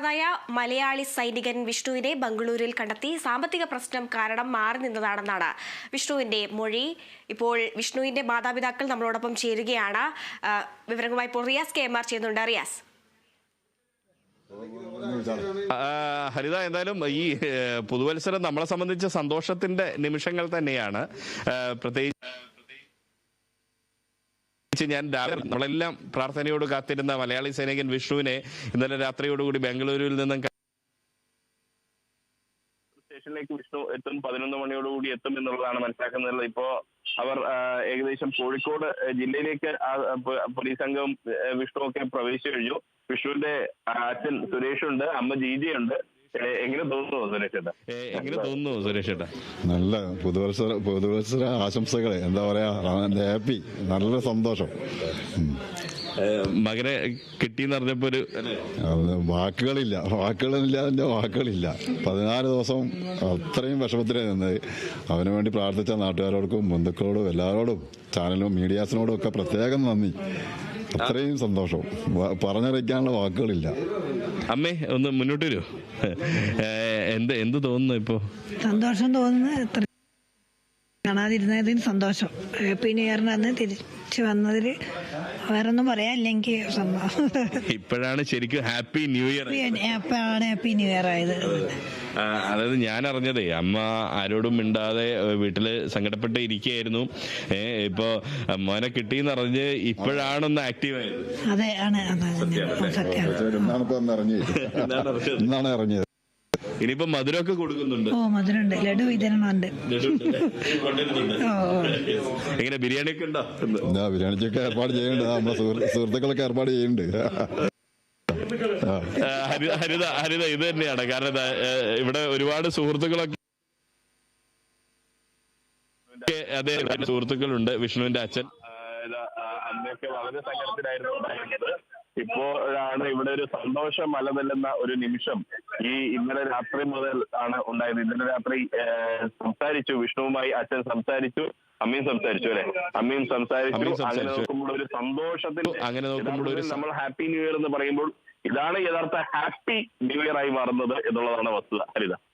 കാണാതായ മലയാളി സൈനികൻ വിഷ്ണുവിനെ ബംഗളൂരുവിൽ കണ്ടെത്തി. സാമ്പത്തിക പ്രശ്നം കാരണം മാറി നിന്നതാണെന്നാണ് വിഷ്ണുവിന്റെ മൊഴി. ഇപ്പോൾ വിഷ്ണുവിന്റെ മാതാപിതാക്കൾ നമ്മളോടൊപ്പം ചേരുകയാണ്. വിവരങ്ങളുമായി ഇപ്പോൾ റിയാസ് KMR ചെയ്യുന്നുണ്ട്. റിയാസ്. ഹരിത, എന്തായാലും ഈ പുതുവത്സരം നമ്മളെ സംബന്ധിച്ച് സന്തോഷത്തിന്റെ നിമിഷങ്ങൾ തന്നെയാണ്. പ്രത്യേകിച്ച് ഞാൻ നമ്മളെല്ലാം പ്രാർത്ഥനയോട് കാത്തിരുന്ന മലയാളി സൈനികൻ വിഷ്ണുവിനെ ഇന്നലെ രാത്രിയോടുകൂടി ബംഗളൂരുവിൽ നിന്നും സ്റ്റേഷനിലേക്ക് വിഷ്ണു എത്തും. 11 മണിയോടുകൂടി എത്തും എന്നുള്ളതാണ് മനസ്സിലാക്കുന്നത്. ഇപ്പോ അവർ ഏകദേശം കോഴിക്കോട് ജില്ലയിലേക്ക് പോലീസ് സംഘം വിഷ്ണുവൊക്കെ പ്രവേശിച്ചു കഴിഞ്ഞു. വിഷ്ണുവിന്റെ അച്ഛൻ സുരേഷുണ്ട്, അമ്മ ജീജയുണ്ട്. എങ്ങനെ തോന്നുന്നു സുരേഷേട്ടാ? നല്ല പുതുവത്സര ആശംസകള്. എന്താ പറയാ, ഹാപ്പി, നല്ല സന്തോഷം. മകനെ കിട്ടിയെന്ന് പറഞ്ഞപ്പോ ഒരു വാക്കുകളില്ല. 14 ദിവസം അത്രയും വിഷമത്തിലാണ് നിന്നത്. അവന് വേണ്ടി പ്രാർത്ഥിച്ച നാട്ടുകാരോടും ബന്ധുക്കളോടും എല്ലാവരോടും ചാനലും മീഡിയാസിനോടും ഒക്കെ പ്രത്യേകം നന്ദി. അത്രയും സന്തോഷം, പറഞ്ഞറിയിക്കാനുള്ള വാക്കുകളില്ല. അമ്മേ, ഒന്ന് മുന്നോട്ട് വരൂ. എന്ത് തോന്നുന്നു ഇപ്പോ? സന്തോഷം തോന്നുന്നു. കാണാതിരുന്നതിന് സന്തോഷം. ഹാപ്പി ന്യൂ ഇയറിന് അന്ന് തിരിച്ചു വന്നതിൽ വേറൊന്നും പറയാനില്ലെങ്കിൽ ഇപ്പോഴാണ് ശരിക്കും ഹാപ്പി ന്യൂ ഇയർ. അപ്പോഴാണ് ഹാപ്പി ന്യൂ ഇയർ ആയത്. അതായത് ഞാൻ അറിഞ്ഞതേ, അമ്മ ആരോടും മിണ്ടാതെ വീട്ടില് സങ്കടപ്പെട്ട് ഇരിക്കുകയായിരുന്നു. ഇപ്പൊ മോനെ കിട്ടിയെന്ന് അറിഞ്ഞ് ഇപ്പോഴാണൊന്ന് ആക്റ്റീവ് ആയത്. അതെ, ആണ്. എന്നാണ് അറിഞ്ഞത്. ഇനിയിപ്പോ മധുരമൊക്കെ കൊടുക്കുന്നുണ്ട്. മധുരമുണ്ട്, ലഡു വിതരണമുണ്ട്. എങ്ങനെ, ബിരിയാണി ഒക്കെ ഉണ്ടോ? ബിരിയാണിക്കൊക്കെ ഏർപ്പാട് ചെയ്യുന്നുണ്ട്. നമ്മുടെ സുഹൃത്തുക്കളൊക്കെ ഏർപ്പാട് ചെയ്യുന്നുണ്ട്. ഹരിത ഇത് തന്നെയാണ്. കാരണം ഇവിടെ ഒരുപാട് സുഹൃത്തുക്കളൊക്കെ അതേ സുഹൃത്തുക്കളുണ്ട്. വിഷ്ണുവിന്റെ അച്ഛൻ അന്നൊക്കെ വളരെ സങ്കടത്തിലായിരുന്നു ഉണ്ടായിരുന്നത്. ഇപ്പോഴാണ് ഇവിടെ ഒരു സന്തോഷം അലതല്ലുന്ന ഒരു നിമിഷം ഇന്നലെ രാത്രി മുതൽ ആണ് ഉണ്ടായത്. ഇന്നലെ രാത്രി സംസാരിച്ചു, വിഷ്ണുവുമായി അച്ഛൻ സംസാരിച്ചു, അമ്മയും സംസാരിച്ചു അല്ലെ? അമ്മയും സംസാരിച്ചു. അങ്ങനെ നോക്കുമ്പോൾ ഒരു സന്തോഷത്തിൽ, നമ്മൾ ഹാപ്പി ന്യൂ ഇയർ എന്ന് പറയുമ്പോൾ ഇതാണ് യഥാർത്ഥ ഹാപ്പി ന്യൂ ഇയർ ആയി മാറുന്നത് എന്നുള്ളതാണ് വസ്തുത. ഹരിത.